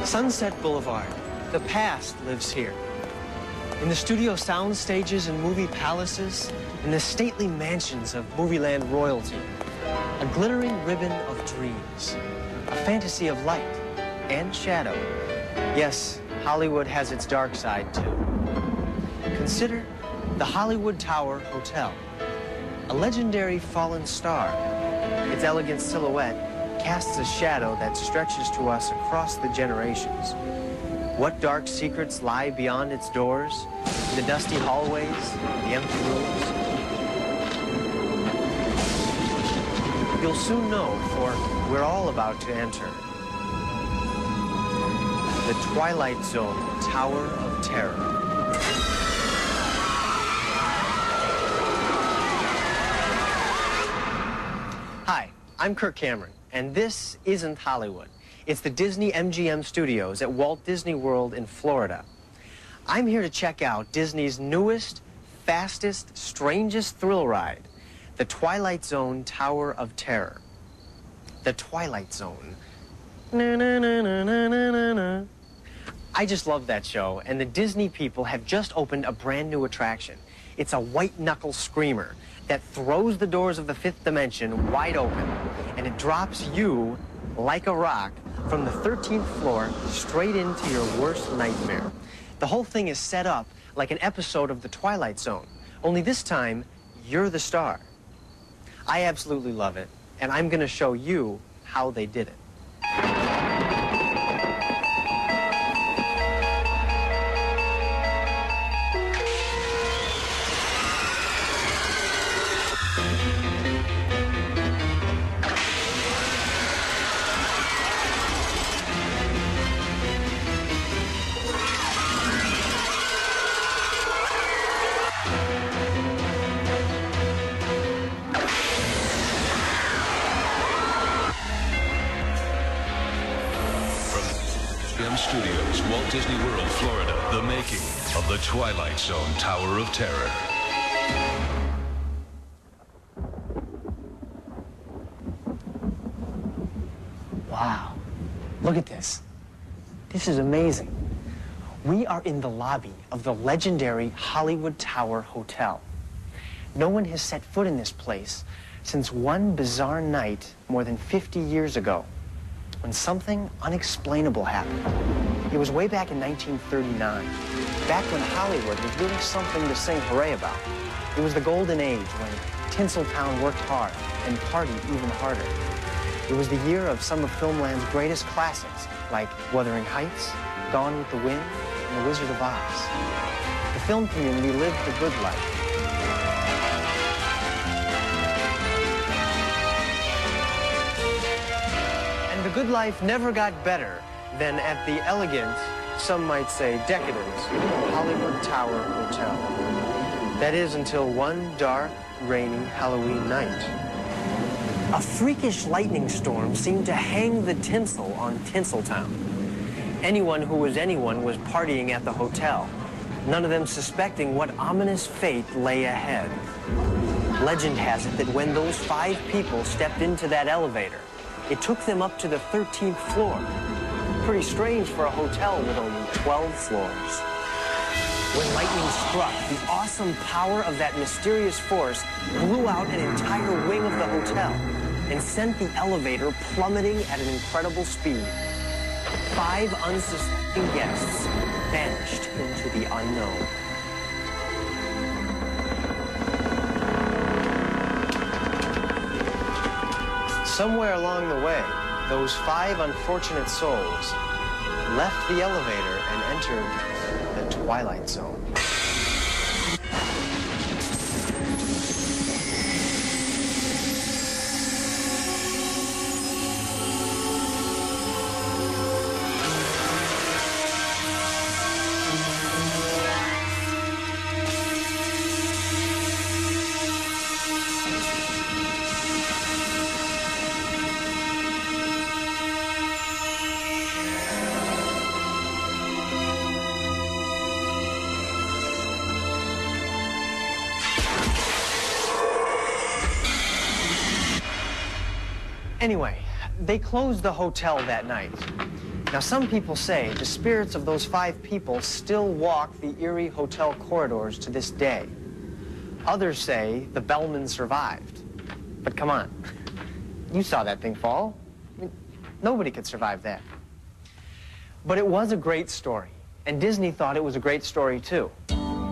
Sunset Boulevard. The past lives here. In the studio sound stages and movie palaces, in the stately mansions of Movieland royalty, a glittering ribbon of dreams, a fantasy of light and shadow. Yes, Hollywood has its dark side too. Consider the Hollywood Tower Hotel, a legendary fallen star. Its elegant silhouette casts a shadow that stretches to us across the generations. What dark secrets lie beyond its doors, in the dusty hallways, the empty rooms? You'll soon know, for we're all about to enter the Twilight Zone Tower of Terror. Hi, I'm Kirk Cameron, and this isn't Hollywood. It's the Disney MGM Studios at Walt Disney World in Florida. I'm here to check out Disney's newest, fastest, strangest thrill ride, the Twilight Zone Tower of Terror. The Twilight Zone. Na, na, na, na, na, na, na. I just love that show, and the Disney people have just opened a brand new attraction. It's a white-knuckle screamer that throws the doors of the fifth dimension wide open, and it drops you like a rock from the 13th floor straight into your worst nightmare. The whole thing is set up like an episode of The Twilight Zone, only this time, you're the star. I absolutely love it, and I'm going to show you how they did it. Studios, Walt Disney World, Florida, the making of the Twilight Zone Tower of Terror. Wow, look at this. This is amazing. We are in the lobby of the legendary Hollywood Tower Hotel. No one has set foot in this place since one bizarre night more than 50 years ago, when something unexplainable happened. It was way back in 1939, back when Hollywood was really something to sing hooray about. It was the golden age when Tinseltown worked hard and partied even harder. It was the year of some of Filmland's greatest classics, like Wuthering Heights, Gone with the Wind, and The Wizard of Oz. The film community lived the good life. The good life never got better than at the elegant, some might say decadent, Hollywood Tower Hotel. That is until one dark, rainy Halloween night. A freakish lightning storm seemed to hang the tinsel on Tinseltown. Anyone who was anyone was partying at the hotel, none of them suspecting what ominous fate lay ahead. Legend has it that when those 5 people stepped into that elevator, it took them up to the 13th floor. Pretty strange for a hotel with only 12 floors. When lightning struck, the awesome power of that mysterious force blew out an entire wing of the hotel and sent the elevator plummeting at an incredible speed. 5 unsuspecting guests vanished into the unknown. Somewhere along the way, those 5 unfortunate souls left the elevator and entered the Twilight Zone. Anyway, they closed the hotel that night. Now, some people say the spirits of those 5 people still walk the eerie hotel corridors to this day. Others say the bellman survived. But come on, you saw that thing fall. I mean, nobody could survive that. But it was a great story, and Disney thought it was a great story too.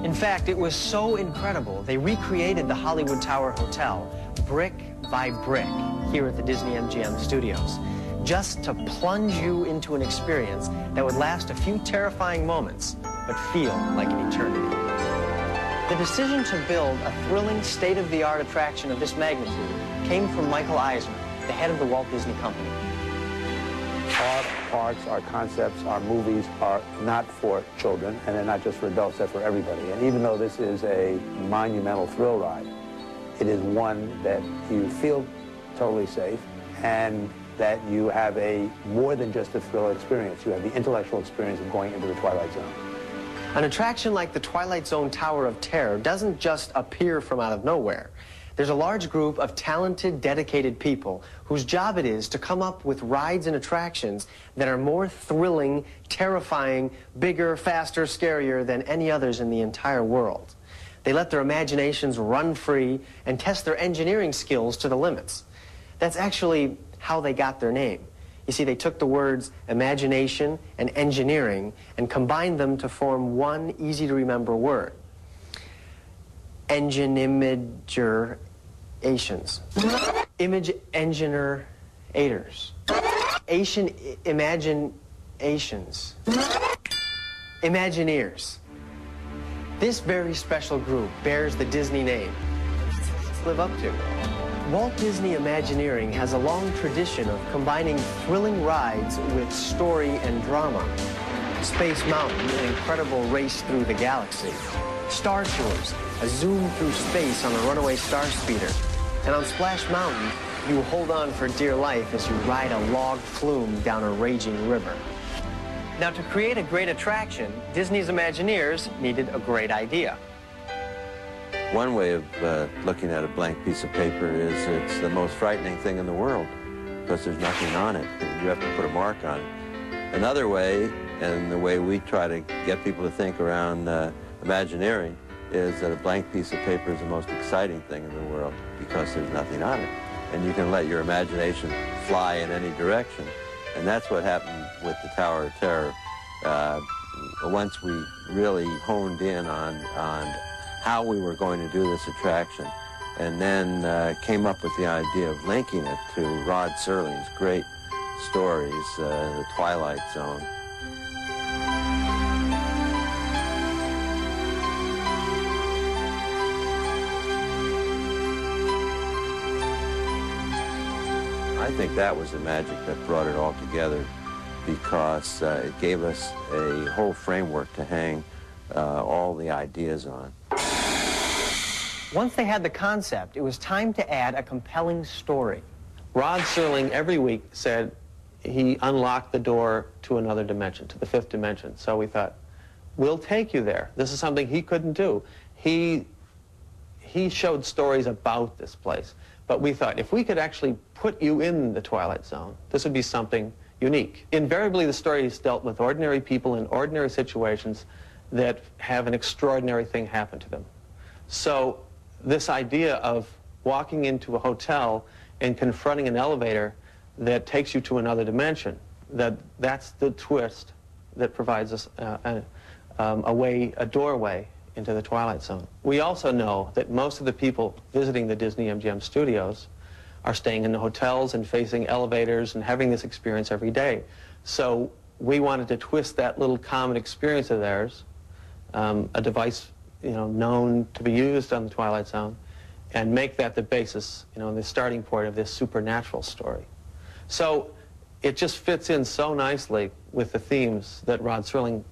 In fact, it was so incredible, they recreated the Hollywood Tower Hotel brick by brick here at the Disney MGM studios, just to plunge you into an experience that would last a few terrifying moments, but feel like an eternity. The decision to build a thrilling, state-of-the-art attraction of this magnitude came from Michael Eisner, the head of the Walt Disney Company. Our parks, our concepts, our movies are not for children, and they're not just for adults, they're for everybody. And even though this is a monumental thrill ride, it is one that you feel totally safe, and that you have a more than just a thrill experience. You have the intellectual experience of going into the Twilight Zone. An attraction like the Twilight Zone Tower of Terror doesn't just appear from out of nowhere. There's a large group of talented, dedicated people whose job it is to come up with rides and attractions that are more thrilling, terrifying, bigger, faster, scarier than any others in the entire world. They let their imaginations run free and test their engineering skills to the limits. That's actually how they got their name. You see, they took the words imagination and engineering and combined them to form one easy-to-remember word. Engine-imagerations. Image engineer-ators. Asian imaginations. Imagineers. This very special group bears the Disney name. Live up to. Walt Disney Imagineering has a long tradition of combining thrilling rides with story and drama. Space Mountain, an incredible race through the galaxy. Star Tours, a zoom through space on a runaway star speeder. And on Splash Mountain, you hold on for dear life as you ride a log flume down a raging river. Now, to create a great attraction, Disney's Imagineers needed a great idea. One way of looking at a blank piece of paper is it's the most frightening thing in the world because there's nothing on it. You have to put a mark on it. Another way, and the way we try to get people to think around Imagineering, is that a blank piece of paper is the most exciting thing in the world because there's nothing on it. And you can let your imagination fly in any direction. And that's what happened with the Tower of Terror. Once we really honed in on how we were going to do this attraction, and then came up with the idea of linking it to Rod Serling's great stories, The Twilight Zone. I think that was the magic that brought it all together, because it gave us a whole framework to hang all the ideas on. Once they had the concept, it was time to add a compelling story. Rod Serling every week said he unlocked the door to another dimension, to the 5th dimension. So we thought, we'll take you there. This is something he couldn't do. He showed stories about this place. But we thought, if we could actually put you in the Twilight Zone, this would be something unique. Invariably, the stories dealt with ordinary people in ordinary situations that have an extraordinary thing happen to them. So this idea of walking into a hotel and confronting an elevator that takes you to another dimension, that's the twist that provides us a doorway into the Twilight Zone. We also know that most of the people visiting the Disney MGM studios are staying in the hotels and facing elevators and having this experience every day. So we wanted to twist that little common experience of theirs, a device known to be used on the Twilight Zone, and make that the basis, the starting point of this supernatural story. So it just fits in so nicely with the themes that Rod Serling